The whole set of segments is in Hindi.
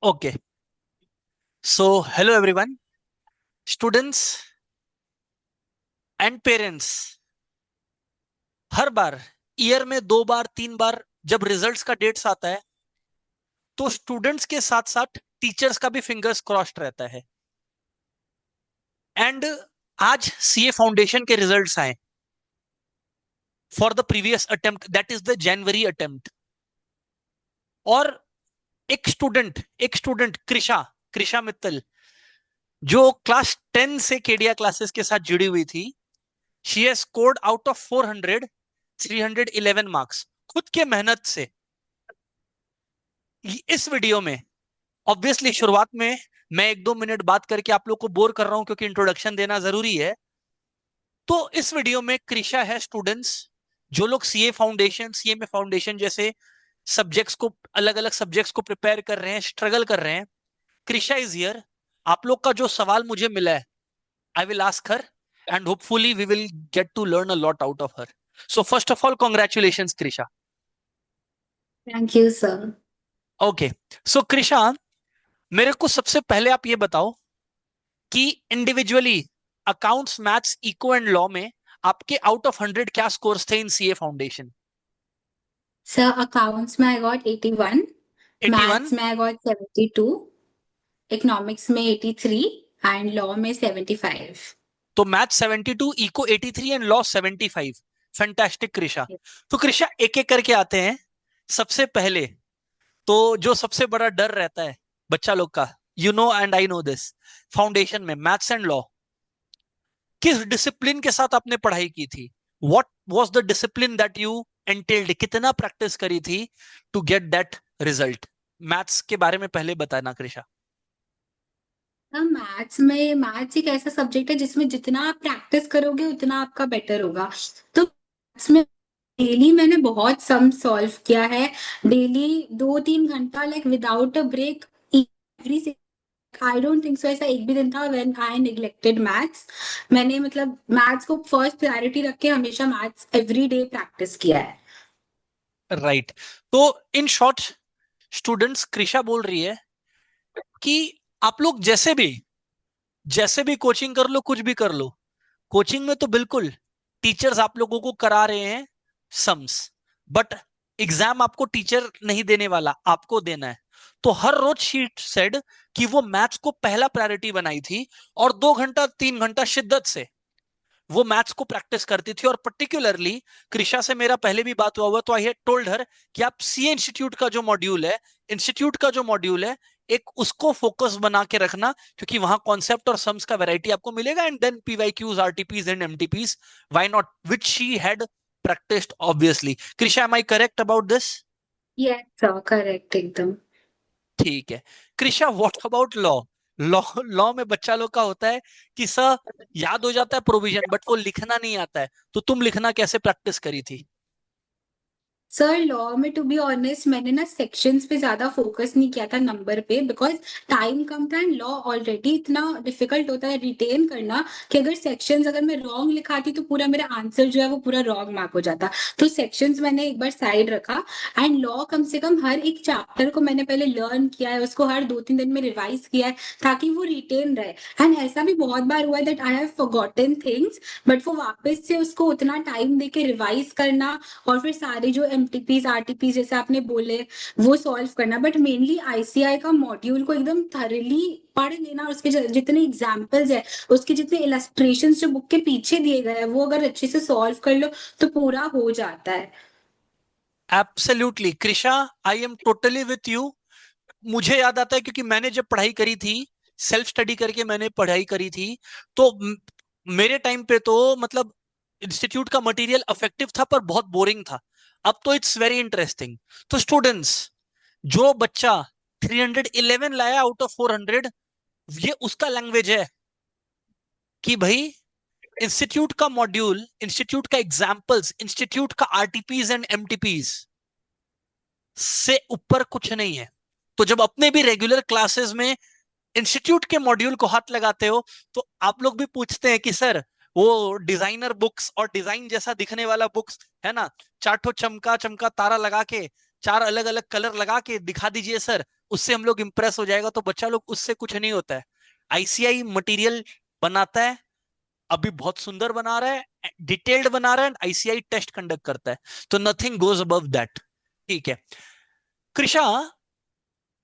Okay, so hello everyone, students and parents. Her bar year में 2 बार 3 बार जब रिजल्ट्स का डेट्स आता है तो स्टूडेंट्स के साथ साथ टीचर्स का भी फिंगर्स क्रॉस्ड रहता है। एंड आज सीए फाउंडेशन के रिजल्ट्स आए for the previous attempt, that is the January attempt. और एक स्टूडेंट कृषा कृषा मित्तल, जो क्लास 10 से केडिया क्लासेस के साथ जुड़ी हुई थी, she has scored out of 400 311 marks खुद के मेहनत से। इस वीडियो में ऑब्वियसली शुरुआत में मैं 1-2 मिनट बात करके आप लोग को बोर कर रहा हूं क्योंकि इंट्रोडक्शन देना जरूरी है। तो इस वीडियो में कृषा है स्टूडेंट्स जो लोग सीए फाउंडेशन, सीए में फाउंडेशन जैसे सब्जेक्ट्स को, अलग अलग सब्जेक्ट्स को प्रिपेयर कर रहे हैं, स्ट्रगल कर रहे हैं। Krisha is here. आप लोग का जो सवाल मुझे मिला है, I will ask her and hopefully we will get to learn a lot out of her. So first of all congratulation Krisha. Thank you sir. Okay, so Krisha, मेरे को सबसे पहले आप ये बताओ कि individually accounts, maths, eco and law में आपके आउट ऑफ 100 क्या स्कोर्स थे in CA foundation? Sir accounts में आई गॉट 81, 81? मैथ्स में आई गॉट 72, इकोनॉमिक्स में 83 एंड लॉ में 75। तो math 72, eco 83 and law 75। Fantastic Krisha. तो कृषा एक एक करके आते हैं। सबसे पहले तो जो सबसे बड़ा डर रहता है बच्चा लोग का, you know and I know this, foundation में मैथ्स एंड लॉ किस डिसिप्लिन के साथ आपने पढ़ाई की थी? What was the discipline that you entailed? कितना प्रैक्टिस करी थी to get that result? Maths के बारे में पहले बताना कृषा। मैथ्स एक ऐसा सब्जेक्ट है जिसमें जितना आप प्रैक्टिस करोगे उतना आपका बेटर होगा। तो मैथ्स में डेली मैंने बहुत सम सॉल्व किया है। डेली 2-3 घंटा like without a break every. I don't think so ऐसा एक भी दिन था व्हेन आई नेग्लेक्टेड मैथ्स। मैंने मतलब मैथ्स को फर्स्ट प्रायोरिटी रख के हमेशा मैथ्स एवरी डे प्रैक्टिस किया है। राइट। तो इन शॉर्ट स्टूडेंट्स, कृषा बोल रही है कि आप लोग जैसे भी कोचिंग कर लो, कुछ भी कर लो, कोचिंग में तो बिल्कुल टीचर्स आप लोगों को करा रहे हैं सम्स, बट एग्जाम आपको टीचर नहीं देने वाला, आपको देना है। तो हर रोज शी सेड कि वो मैथ्स को पहला प्रायोरिटी बनाई थी और 2 घंटा 3 घंटा शिद्दत से वो मैथ्स को प्रैक्टिस करती थी। और पर्टिकुलरली कृषा से मेरा पहले भी बात हुआ तो आई हैड टोल्ड हर कि आप सीए इंस्टीट्यूट का जो मॉड्यूल है, एक उसको फोकस बना के रखना, क्योंकि वहां कॉन्सेप्ट और सम्स का वैरायटी आपको मिलेगा and then PYQs, RTPs and MTPs, why not, which she had practised obviously. Krisha, am I correct about this? Yes sir, correct एकदम। ठीक है। Krisha, what about law? Law law में बच्चा लोग का होता है कि सर याद हो जाता है प्रोविजन, बट वो लिखना नहीं आता है। तो तुम लिखना कैसे प्रैक्टिस करी थी? सर लॉ में टू बी ऑनेस्ट मैंने ना सेक्शंस पे ज्यादा फोकस नहीं किया था, नंबर पे, बिकॉज टाइम कम था एंड लॉ ऑलरेडी इतना डिफिकल्ट होता है रिटेन करना कि अगर सेक्शंस अगर मैं रॉन्ग लिखाती तो पूरा मेरा आंसर जो है वो पूरा रॉन्ग मार्क हो जाता। तो सेक्शंस मैंने एक बार साइड रखा एंड लॉ कम से कम हर एक चैप्टर को मैंने पहले लर्न किया है, उसको हर 2-3 दिन में रिवाइज किया है ताकि वो रिटेन रहे। एंड ऐसा भी बहुत बार हुआ है that I have forgotten things, but वो वापस से उसको उतना टाइम देके रिवाइज करना और फिर सारे जो एमटीपीज आरटीपीज जैसे आपने बोले वो सॉल्व करना। बट मेनली आईसीआई का मॉड्यूल को एकदम थरली पढ़ लेना, उसके जितने एग्जाम्पल्स है, उसके जितने इलस्ट्रेशंस जो बुक के पीछे दिए गए हैं वो अगर अच्छे से सॉल्व कर लो तो पूरा हो जाता है। Absolutely Krisha, I am totally with you. मुझे याद आता है क्योंकि मैंने जब पढ़ाई करी थी, सेल्फ स्टडी करके मैंने पढ़ाई करी थी, तो मेरे टाइम पे तो मतलब इंस्टीट्यूट का मटेरियल अफेक्टिव था पर बहुत बोरिंग था। अब तो इट्स वेरी इंटरेस्टिंग। तो स्टूडेंट्स, जो बच्चा 311 लाया आउट ऑफ 400, ये उसका लैंग्वेज है कि भाई इंस्टीट्यूट का मॉड्यूल, इंस्टीट्यूट का एग्जाम्पल्स, इंस्टीट्यूट का आरटीपीज एंड एमटीपीज से ऊपर कुछ नहीं है। तो जब अपने भी रेगुलर क्लासेस में इंस्टीट्यूट के मॉड्यूल को हाथ लगाते हो तो आप लोग भी पूछते हैं कि सर वो डिजाइनर बुक्स और डिजाइन जैसा दिखने वाला बुक्स है ना, चार ठो चमका चमका तारा लगा के, चार अलग अलग कलर लगा के दिखा दीजिए सर, उससे हम लोग इंप्रेस हो जाएगा, तो बच्चा लोग उससे कुछ नहीं होता है। आईसीआई मटेरियल बनाता है, अभी बहुत सुंदर बना रहा है, डिटेल्ड बना रहा है, आईसीआई टेस्ट कंडक्ट करता है, तो नथिंग गोज अबव दैट। ठीक है कृषा,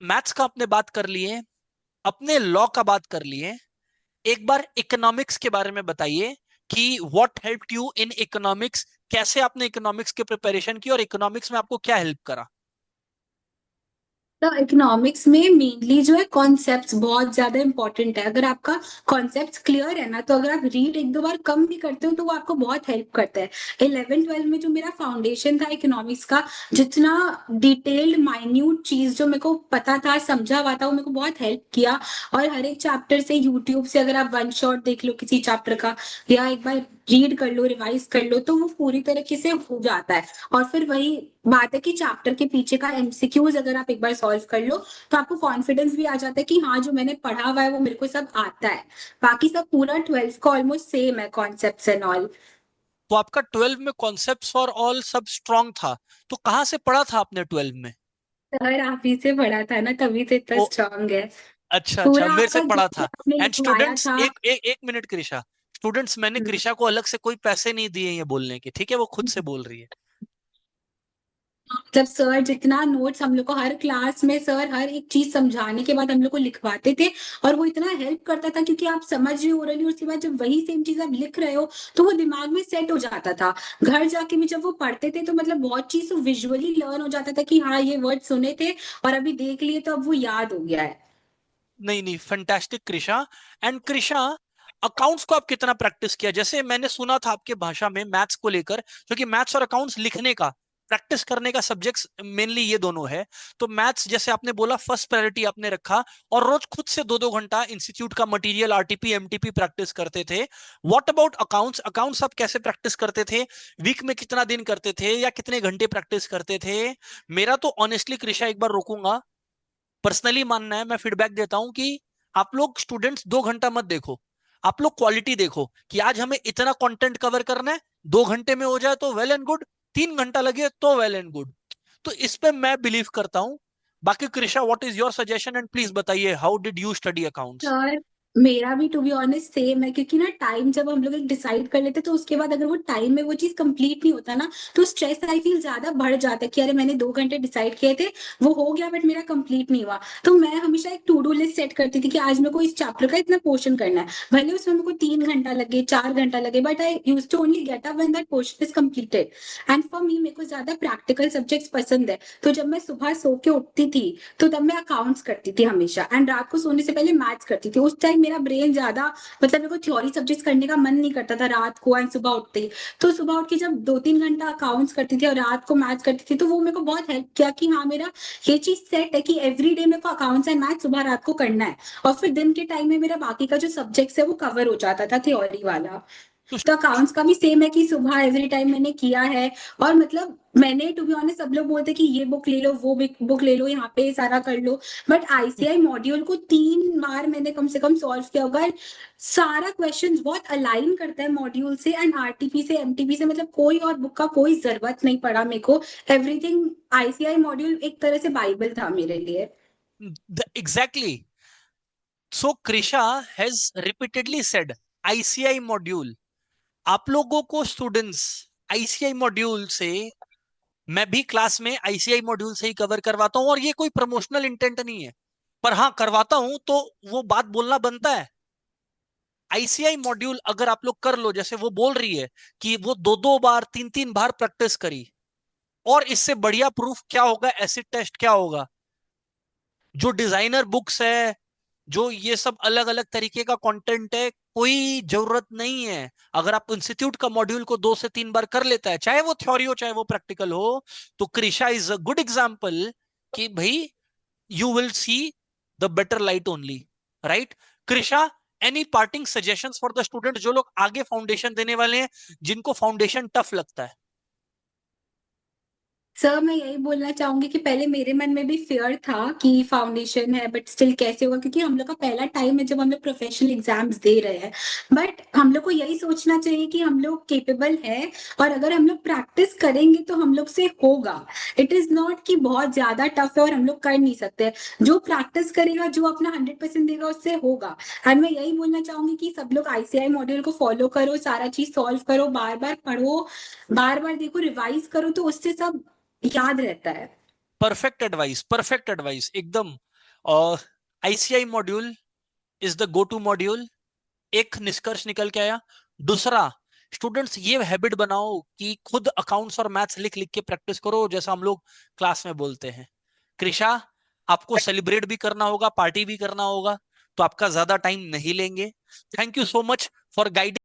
मैथ्स का आपने बात कर लिए, अपने लॉ का बात कर लिए, एक बार इकोनॉमिक्स के बारे में बताइए कि what helped you in economics, कैसे आपने इकोनॉमिक्स की प्रिपरेशन की और इकोनॉमिक्स में आपको क्या हेल्प करा। तो इकोनॉमिक्स में मेनली जो है कॉन्सेप्ट्स बहुत ज्यादा इंपॉर्टेंट है। अगर आपका कॉन्सेप्ट्स क्लियर है ना, तो अगर आप रीड एक दो बार कम भी करते हो तो वो आपको बहुत हेल्प करता है। 11 12 में जो मेरा फाउंडेशन था इकोनॉमिक्स का, जितना डिटेल्ड माइन्यूट चीज जो मेरे को पता था, समझा हुआ था, वो मेरे को बहुत हेल्प किया। और हर एक चैप्टर से यूट्यूब से अगर आप वन शॉट देख लो किसी चैप्टर का, या एक बार रीड कर लो, रिवाइज कर लो, तो वो पूरी तरीके से हो जाता है। और फिर वही बात है कि चैप्टर के पीछे का एमसीक्यूज अगर आप एक बार सॉल्व कर लो, तो आपको कॉन्फिडेंस भी आ जाता है कि हाँ, जो मैंने पढ़ा हुआ है वो मेरे को सब आता है। बाकी सब पूरा 12th का ऑलमोस्ट सेम है, कॉन्सेप्ट्स एंड ऑल। तो आपका 12 में कॉन्सेप्ट्स फॉर ऑल सब स्ट्रांग था, तो कहां से पढ़ा था आपने 12 में। सर आप ही से पढ़ा था ना, तभी तो इतना ओ, स्ट्रांग है। अच्छा अच्छा, पूरा मेरे से आपका जो पढ़ा भी था। आपने एंड लिखवाया स्टूडेंट्स, था। एक मिनट कृषा, स्टूडेंट्स मैंने कृषा को अलग से कोई पैसे नहीं दिए ये बोलने के, ठीक है, वो खुद से बोल रही है। मतलब सर जितना नोट्स हम लोग को हर क्लास में, सर हर एक चीज समझाने के बाद हम लोग को लिखवाते थे। और वो इतना हेल्प करता था क्योंकि आप समझ रहे हो रही, उसके बाद जब वही सेम चीज आप लिख रहे हो तो वो दिमाग में सेट हो जाता था। घर जाके भी जब वो पढ़ते थे तो मतलब बहुत चीज तो विजुअली लर्न हो जाता था कि हाँ ये वर्ड सुने थे और अभी देख लिए तो अब वो याद हो गया है। नहीं नहीं, fantastic Krisha. And Krisha, accounts को आप कितना प्रैक्टिस किया, जैसे मैंने सुना था आपके भाषा में मैथ्स को लेकर, क्योंकि मैथ्स और अकाउंट्स लिखने का, प्रैक्टिस करने का सब्जेक्ट्स मेनली ये दोनों है। तो मैथ्स जैसे आपने बोला फर्स्ट प्रायोरिटी आपने रखा, और रोज खुद से 2 2 घंटा इंस्टीट्यूट का मटेरियल आरटीपी एमटीपी प्रैक्टिस करते थे। व्हाट अबाउट अकाउंट्स, अकाउंट्स आप कैसे प्रैक्टिस करते थे, वीक में कितना दिन करते थे या कितने घंटे प्रैक्टिस करते थे। मेरा तो ऑनेस्टली कृषा, एक बार रोकूंगा, पर्सनली मानना है, मैं फीडबैक देता हूं कि आप लोग स्टूडेंट्स 2 घंटा मत देखो, आप लोग क्वालिटी देखो कि आज हमें इतना कंटेंट कवर करना है, 2 घंटे में हो जाए तो वेल एंड गुड, 3 घंटा लगे तो वेल एंड गुड। तो इस पे मैं बिलीव करता हूं। बाकी Krisha, what is your suggestion, and please बताइए how did you study accounts. Sir मेरा भी टू बी ऑनेस्ट सेम है, क्योंकि ना टाइम जब हम लोग एक डिसाइड कर लेते तो उसके बाद अगर वो टाइम में वो चीज कंप्लीट नहीं होता ना, तो स्ट्रेस आई फील ज्यादा बढ़ जाता है कि अरे मैंने 2 घंटे डिसाइड किए थे, वो हो गया बट मेरा कंप्लीट नहीं हुआ। तो मैं हमेशा एक टू डू लिस्ट सेट करती थी कि आज मेरे को इस चैप्टर का इतना पोर्शन करना है, भले उसमें मेरे को 3 घंटा लगे 4 घंटा लगे, but I use to only get up when that portion is completed. And for me, मेरे को ज्यादा प्रैक्टिकल सब्जेक्ट्स पसंद है, तो जब मैं सुबह सो के उठती थी तो तब मैं अकाउंट्स करती थी हमेशा, एंड रात को सोने से पहले मैथ्स करती थी। उस टाइम मेरा ब्रेन ज्यादा, मतलब मेरे को थ्योरी सब्जेक्ट्स करने का मन नहीं करता था रात को, एंड सुबह उठते ही। तो सुबह उठ के जब 2 3 घंटा अकाउंट्स करती थी और रात को मैथ्स करती थी, तो वो मेरे को बहुत हेल्प किया कि हाँ मेरा ये चीज सेट है कि एवरी डे मेरे को अकाउंट्स एंड मैथ्स सुबह रात को करना है। और फिर दिन के टाइम में मेरा बाकी का जो सब्जेक्ट्स है वो कवर हो जाता था थ्योरी वाला। तो तो अकाउंट्स का भी सेम है कि सुबह एवरी टाइम मैंने किया है। और मतलब मैंने टू बी ऑनेस्ट, सब लोग बोलते कि ये बुक ले लो वो बुक ले लो, यहाँ पे सारा कर लो, बट आईसीआई मॉड्यूल को 3 बार मैंने कम से कम सॉल्व किया होगा। सारा क्वेश्चंस बहुत अलाइन करता है मॉड्यूल से एंड आरटीपी से एमटीपी से, मतलब कोई और बुक का कोई जरूरत नहीं पड़ा मेरे को। एवरीथिंग, आईसीआई मॉड्यूल एक तरह से बाइबल था मेरे लिए। Exactly, so Krisha has repeatedly said ICI module, आप लोगों को स्टूडेंट्स आईसीआई मॉड्यूल से, मैं भी क्लास में आईसीआई मॉड्यूल से ही कवर करवाता हूं, और ये कोई प्रमोशनल इंटेंट नहीं है, पर हाँ करवाता हूं तो वो बात बोलना बनता है। आईसीआई मॉड्यूल अगर आप लोग कर लो, जैसे वो बोल रही है कि वो 2 2 बार 3 3 बार प्रैक्टिस करी, और इससे बढ़िया प्रूफ क्या होगा, एसिड टेस्ट क्या होगा। जो डिजाइनर बुक्स है, जो ये सब अलग अलग तरीके का कंटेंट है, कोई जरूरत नहीं है। अगर आप इंस्टीट्यूट का मॉड्यूल को 2 से 3 बार कर लेता है, चाहे वो थ्योरी हो चाहे वो प्रैक्टिकल हो, तो Krisha is a good example कि भाई you will see the better light only, right. Krisha, any parting suggestions for the student जो लोग आगे फाउंडेशन देने वाले हैं, जिनको फाउंडेशन टफ लगता है। सर मैं यही बोलना चाहूंगी कि पहले मेरे मन में भी फियर था कि फाउंडेशन है बट स्टिल कैसे होगा, क्योंकि हम लोग का पहला टाइम है जब हम लोग प्रोफेशनल एग्जाम्स दे रहे हैं। बट हम लोग को यही सोचना चाहिए कि हम लोग केपेबल हैं, और अगर हम लोग प्रैक्टिस करेंगे तो हम लोग से होगा। इट इज नॉट कि बहुत ज्यादा टफ है और हम लोग कर नहीं सकते। जो प्रैक्टिस करेगा, जो अपना 100% देगा, उससे होगा। एंड मैं यही बोलना चाहूंगी कि सब लोग आईसीआई मॉड्यूल को फॉलो करो, सारा चीज सॉल्व करो, बार बार पढ़ो, बार बार देखो, रिवाइज करो, तो उससे सब याद रहता है। परफेक्ट एडवाइस एकदम। और ICI module is the go to module, एक निष्कर्ष निकल के आया। दूसरा, स्टूडेंट्स ये हैबिट बनाओ कि खुद अकाउंट्स और मैथ्स लिख लिख के प्रैक्टिस करो, जैसा हम लोग क्लास में बोलते हैं। कृषा, आपको सेलिब्रेट भी करना होगा, पार्टी भी करना होगा, तो आपका ज्यादा टाइम नहीं लेंगे। Thank you so much for guiding.